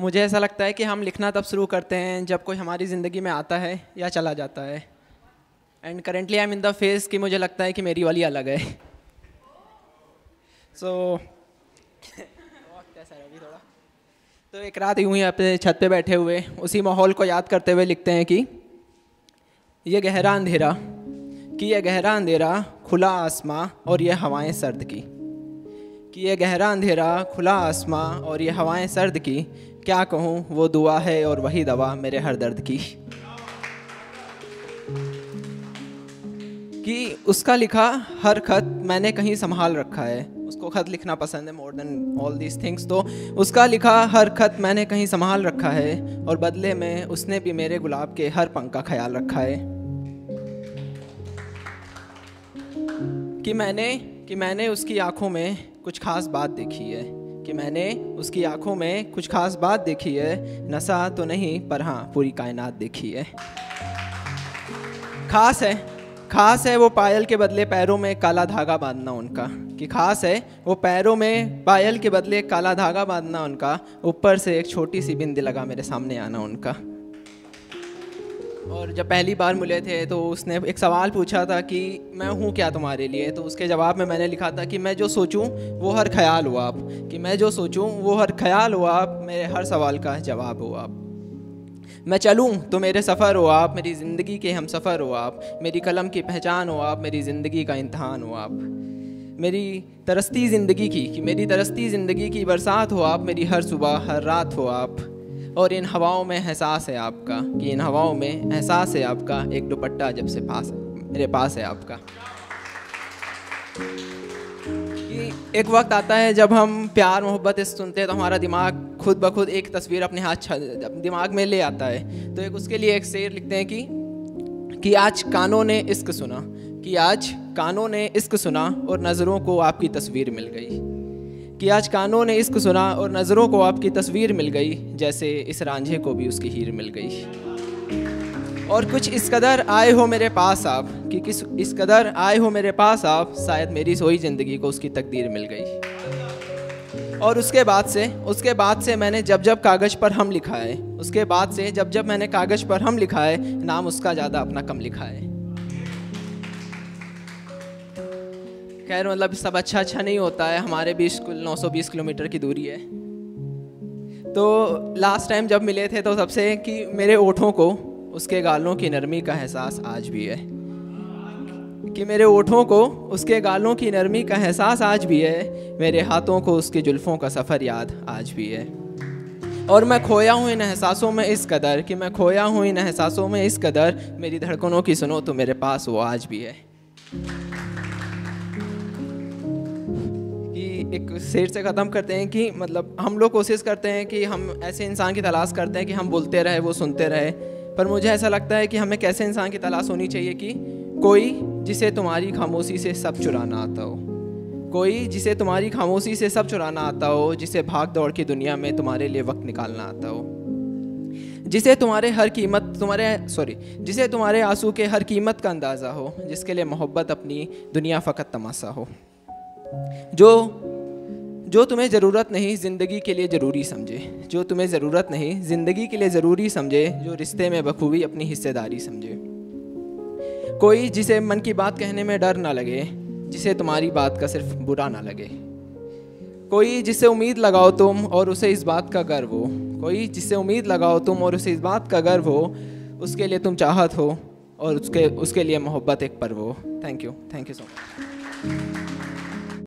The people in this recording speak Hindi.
मुझे ऐसा लगता है कि हम लिखना तब शुरू करते हैं जब कोई हमारी ज़िंदगी में आता है या चला जाता है। And currently I am in the phase कि मुझे लगता है कि मेरी वाली अलग है। सो थोड़ा तो एक रात यूं ही अपने छत पे बैठे हुए उसी माहौल को याद करते हुए लिखते हैं कि ये गहरा अंधेरा खुला आसमां और ये हवाएं सर्द की, कि ये गहरा अंधेरा खुला आसमां और ये हवाएं सर्द की, क्या कहूँ वो दुआ है और वही दवा मेरे हर दर्द की। कि उसका लिखा हर खत मैंने कहीं संभाल रखा है, उसको खत लिखना पसंद है more than all these things. तो उसका लिखा हर खत मैंने कहीं संभाल रखा है और बदले में उसने भी मेरे गुलाब के हर पंख का ख्याल रखा है। कि मैंने उसकी आंखों में कुछ खास बात देखी है, कि मैंने उसकी आंखों में कुछ खास बात देखी है, नसा तो नहीं पर हाँ पूरी कायनात देखी है। खास है वो पायल के बदले पैरों में काला धागा बांधना उनका, कि खास है वो पैरों में पायल के बदले काला धागा बांधना उनका, ऊपर से एक छोटी सी बिंदी लगा मेरे सामने आना उनका। और जब पहली बार मिले थे तो उसने एक सवाल पूछा था कि मैं हूँ क्या तुम्हारे लिए, तो उसके जवाब में मैंने लिखा था कि मैं जो सोचूं वो हर ख्याल हो आप, कि मैं जो सोचूं वो हर ख्याल हो आप, मेरे हर सवाल का जवाब हो आप। मैं चलूं तो मेरे सफ़र हो आप, मेरी ज़िंदगी के हम सफ़र हो आप, मेरी कलम की पहचान हो आप, मेरी ज़िंदगी का इम्तहान हो आप, मेरी तरसती ज़िंदगी की बरसात हो आप, मेरी हर सुबह हर रात हो आप। और इन हवाओं में एहसास है आपका, कि इन हवाओं में एहसास है आपका, एक दुपट्टा जब से मेरे पास है आपका। कि एक वक्त आता है जब हम प्यार मोहब्बत सुनते हैं तो हमारा दिमाग खुद ब खुद एक तस्वीर अपने दिमाग में ले आता है। तो उसके लिए एक शेर लिखते हैं कि आज कानों ने इश्क सुना, कि आज कानों ने इश्क सुना और नज़रों को आपकी तस्वीर मिल गई, कि आज कानों ने इश्क सुना और नज़रों को आपकी तस्वीर मिल गई, जैसे इस रांझे को भी उसकी हीर मिल गई। और कुछ इस कदर आए हो मेरे पास आप, कि किस इस कदर आए हो मेरे पास आप, शायद मेरी सोई ज़िंदगी को उसकी तकदीर मिल गई। और उसके बाद से मैंने जब कागज़ पर हम लिखा है, उसके बाद से जब मैंने कागज़ पर हम लिखा है, नाम उसका ज़्यादा अपना कम लिखा है। खैर मतलब सब अच्छा नहीं होता है, हमारे भी स्कूल 920 किलोमीटर की दूरी है। तो लास्ट टाइम जब मिले थे तो सबसे कि मेरे ओठों को उसके गालों की नरमी का एहसास आज भी है, कि मेरे ओठों को उसके गालों की नरमी का एहसास आज भी है, मेरे हाथों को उसकी जुल्फ़ों का सफ़र याद आज भी है। और मैं खोया हूँ इन एहसासों में इस कदर, कि मैं खोया हूँ इन एहसासों में इस कदर, मेरी धड़कनों की सुनो तो मेरे पास वो आज भी है। एक शेर से ख़त्म करते हैं कि मतलब हम लोग कोशिश करते हैं कि हम ऐसे इंसान की तलाश करते हैं कि हम बोलते रहे वो सुनते रहे, पर मुझे ऐसा लगता है कि हमें कैसे इंसान की तलाश होनी चाहिए कि कोई जिसे तुम्हारी खामोशी से सब चुराना आता हो, कोई जिसे तुम्हारी खामोशी से सब चुराना आता हो, जिसे भाग दौड़ की दुनिया में तुम्हारे लिए वक्त निकालना आता हो, जिसे तुम्हारे आंसू के हर कीमत का अंदाज़ा हो, जिसके लिए मोहब्बत अपनी दुनिया फ़कत तमाशा हो, जो तुम्हें ज़रूरत नहीं ज़िंदगी के लिए ज़रूरी समझे, जो तुम्हें ज़रूरत नहीं ज़िंदगी के लिए ज़रूरी समझे, जो रिश्ते में बखूबी अपनी हिस्सेदारी समझे, कोई जिसे मन की बात कहने में डर ना लगे, जिसे तुम्हारी बात का सिर्फ बुरा ना लगे, कोई जिससे उम्मीद लगाओ तुम और उसे इस बात का गर्व हो, कोई जिससे उम्मीद लगाओ तुम और उसे इस बात का गर्व हो, उसके लिए तुम चाहत हो और उसके लिए मोहब्बत एक पर्व हो। Thank you so much.